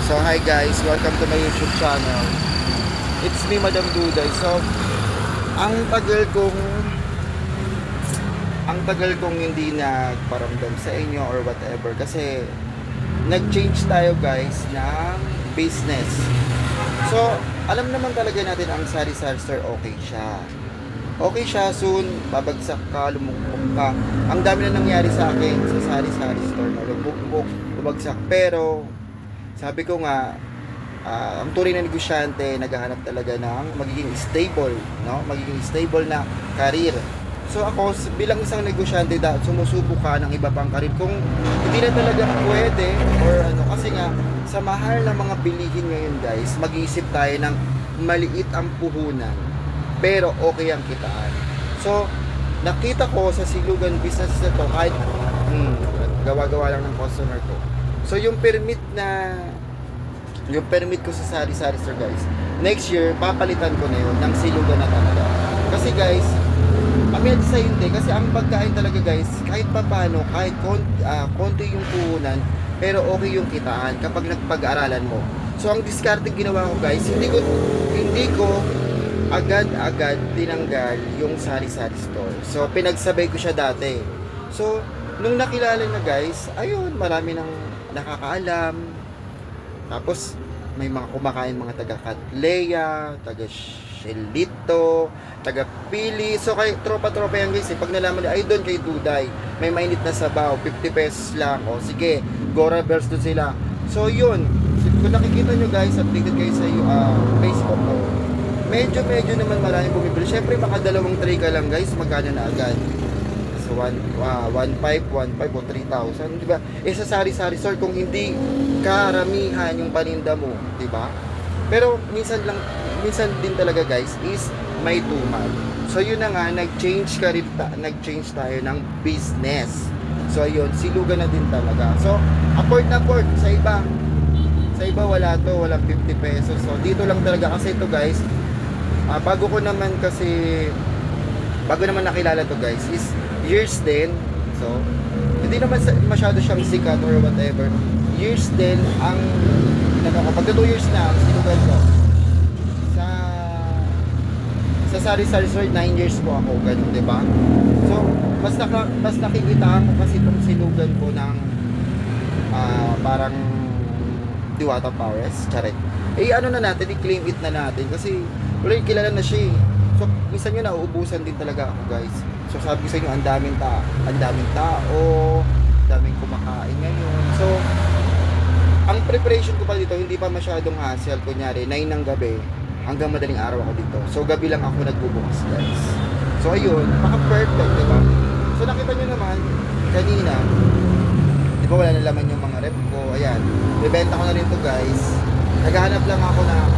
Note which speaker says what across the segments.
Speaker 1: So hi guys, welcome to my YouTube channel. It's me, Madam Duday. So ang tagal kong hindi nagparamdam sa inyo or whatever kasi nag-change tayo guys ng business. So alam naman talaga natin ang sari-sari store okay siya, soon babagsak ka, lumukbok ka. Ang dami na nangyari sa akin sa sari-sari store na lumukbok, bumagsak. Pero sabi ko nga, ang tunay na negosyante naghahanap talaga ng magiging stable, no? Magiging stable na career. So ako bilang isang negosyante, sumusubok ka ng iba pang career kung hindi na talaga pwede or ano, kasi nga sa mahal ng mga bilihin ngayon guys, mag-iisip tayo ng maliit ang puhunan pero okay ang kitaan. So nakita ko sa silugan business na to, kahit gawa-gawa lang ng customer ko. So yung permit ko sa sari-sari store guys, next year papalitan ko na yun ng silugan na talaga. Kasi guys, amid sa hindi, kasi ang pagkain talaga guys, kahit paano, kahit konti yung puhunan, pero okay yung kitaan kapag nagpag-aralan mo. So ang diskarte ginawa ko guys, hindi ko agad-agad tinanggal yung sari-sari store. So pinagsabay ko siya dati. So nung nakilala na guys, ayun, marami nang nakakaalam. Tapos may mga kumakain, mga taga Catleya, taga Shelito, taga Pili. So kay tropa-tropa yan guys, pag nalaman nila, ay doon kay Duday, may mainit na sabaw, 50 pesos lang. O sige, Gora Bears doon sila. So yun, kung nakikita nyo guys, updated kayo sa Facebook ko, medyo naman maraming bumibili. Syempre baka dalawang tray ka lang guys, magkano na agad? So 1.5 o 3,000, di ba? Sa sari-sari store kung hindi karamihan yung paninda mo, di ba? Pero minsan din talaga guys is may tumal. So yun na nga, nag-change tayo ng business. So ayun, silugan na din talaga. So afford sa iba. Sa iba walang 50 pesos. So dito lang talaga kasi ito guys, bago naman nakilala to guys, is years din. So hindi naman masyado siyang sikat or whatever. Years din ang pag 2 years na ang sinugan ko sa sari-sari store, 9 years po ako, ganun, diba? So mas nakikita ko kasi itong sinugan ko ng parang Diwata Pares, charet. Ano na natin, i-claim it na natin kasi wala, kilala na siya. So minsan yun, nauubusan din talaga ako guys. So sabi ko sa inyo, ang daming tao, daming kumakain ngayon. So ang preparation ko pa dito, hindi pa masyadong hassle. Kunyari, 9 ng gabi, hanggang madaling araw ako dito. So gabi lang ako nagbubukas guys. So ayun, maka-perfect, diba? So nakita nyo naman, kanina, di ba wala na laman yung mga rep ko. Ayan, bibenta ko na rin to guys. Naghahanap lang ako ng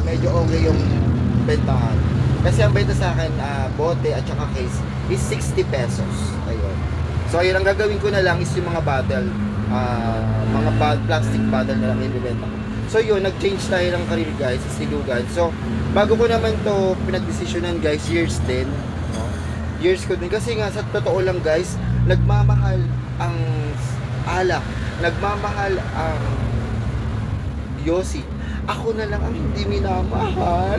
Speaker 1: medyo okay yung bentahan. Kasi ang benta sa akin, bote at saka case is 60 pesos. Ayun. So ayun, ang gagawin ko na lang is yung mga bottle. mga plastic bottle na lang ibibenta ko. So yun, nag-change tayo ng career guys sa silugan. So bago ko naman to pinagdesisyonan guys, years din, no? Years ko din kasi nga sa totoo lang guys, nagmamahal ang alak, nagmamahal ang Yossi. Ako na lang ang hindi minamahal.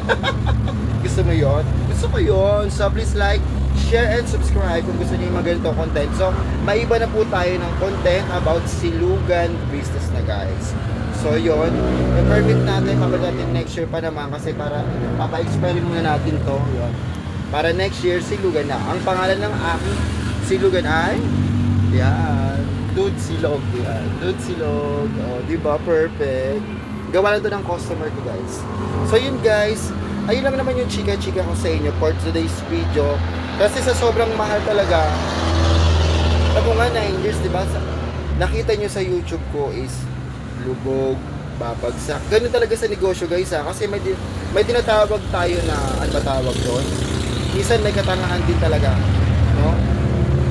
Speaker 1: Gusto mo yun? Gusto ko yun. So please like, share, and subscribe kung gusto niyo yung mga ganito content. So maiba na po tayo ng content about silugan business na guys. So yun, i-permit natin, mabalik natin next year pa naman kasi para papa-experiment muna natin to. Yun. Para next year, silugan na. Ang pangalan ng aking silugan ay, yan, Dude Silog. Yan, Dude Silog. O, diba? Perfect. Gawa lang to ng customer ko guys. So yun guys, ayun lang naman yung chika-chika ko sa inyo for today's video. Kasi sa sobrang mahal talaga, ako nga 9 years, diba? Nakita nyo sa YouTube ko is lubog, babagsak. Ganun talaga sa negosyo guys ha. Kasi may tinatawag tayo na, ano ba tawag doon? Minsan may katangahan din talaga. No?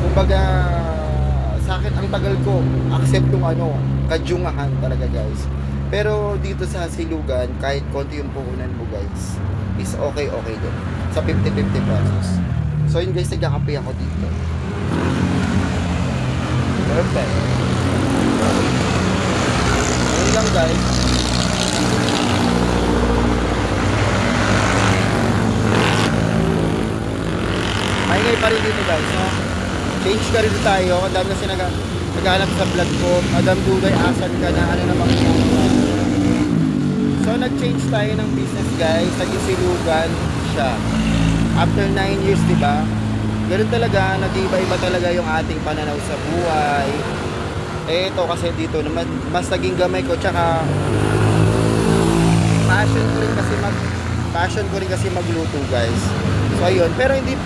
Speaker 1: Kumbaga, sa akin ang tagal ko, accept yung kadyungahan talaga guys. Pero dito sa silugan, kahit konti yung puhunan mo guys, is okay din. Sa 50-50 pesos. So yun guys, nagkakape ako dito. Perfect. Yun lang guys. Maingay pa rin dito guys, no? Change ka rin tayo. Ang dami kasi naghanap sa vlog ko. Madam Duday, asan ka na? Ano naman ko? So nag-change tayo ng business guys. Naging silugan siya. After 9 years, diba? Ganun talaga, nag-iba-iba talaga yung ating pananaw sa buhay. Ito kasi dito naman, mas naging gamay ko. Tsaka, passion ko rin kasi magluto guys. So ayun, pero hindi,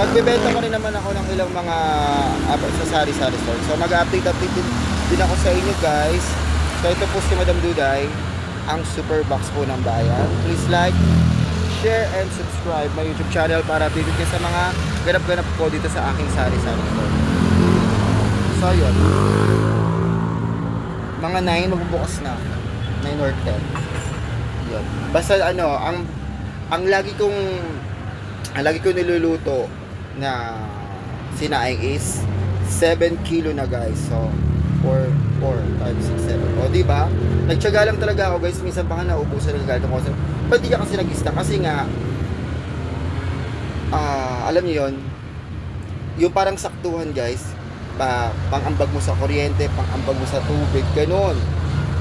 Speaker 1: magbebenta pa rin naman ako ng ilang mga sa sari-sari store. So mag-update din ako sa inyo guys. So ito po si Madam Duday, ang super box po ng bayan. Please like, share, and subscribe my YouTube channel para updated kayo sa mga ganap-ganap ko dito sa aking sari-sari store. So yun, mga 9 magbubukas na, 9 or 10. Yun. Basta ang lagi kong niluluto na sinaing is 7 kilo na guys. So 4, 5, 6, 7. O diba? Nagtiyaga lang talaga ako guys. Minsan pa nga naubusan ng galit ako. Ba't di ka kasi nag-stock? Kasi nga alam niyo yon, yung parang saktuhan guys, pang-ambag mo sa kuryente, pang-ambag mo sa tubig, ganun.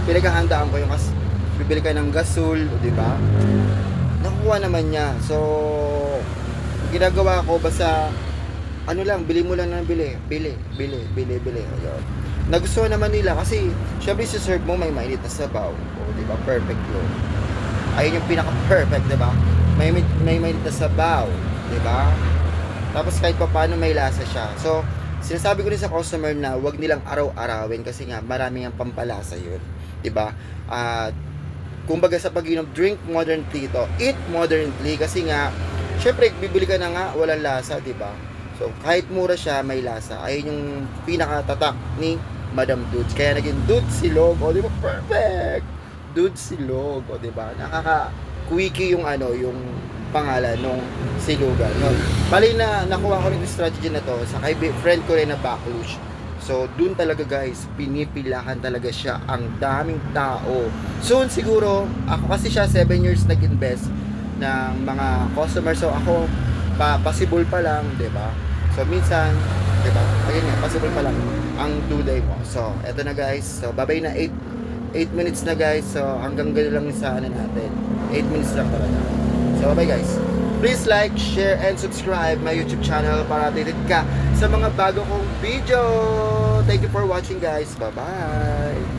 Speaker 1: Pinaghahandaan ko yung bibili ka ng gasol, di ba? Nakuha naman niya. So ginagawa ko basta bili mo lang ng bili. Ayun. Nagustuhan naman nila kasi syempre si-serve mo may mainit na sabaw. O, di ba? Perfect yun. Ayun yung pinaka-perfect, di ba? May mainit na sabaw, di ba? Tapos kahit pa paano may lasa siya. So, sinasabi ko rin sa customer na wag nilang araw-arawin kasi nga marami ang pampalasa yun, di ba? At kumbaga sa pag-inom, drink modernly to, eat modernly kasi nga syempre bibili ka na nga walang lasa, di ba? So kahit mura siya may lasa. Ayun yung pinakatatak ni Madam Dudes. Kaya naging Dude Silog, o di ba? Perfect. Dude Silog, o di ba? Nakaka-quickie yung yung pangalan nung silugan. No? Bali na nakuha ko rin yung strategy na to sa friend ko rin na Backlush. So, dun talaga guys, pinipilahan talaga siya. Ang daming tao. Soon siguro, ako kasi siya 7 years nag-invest ng mga customers. So, ako, possible pa lang, di ba? So, minsan, di ba? Ayun nga, possible pa lang ang 2 day mo. So, eto na guys. So, babay na 8 minutes na guys. So, hanggang gano'n lang sa natin. 8 minutes lang talaga. So, bye guys. Please like, share, and subscribe my YouTube channel para updated ka sa mga bago kong video. Thank you for watching guys. Bye-bye.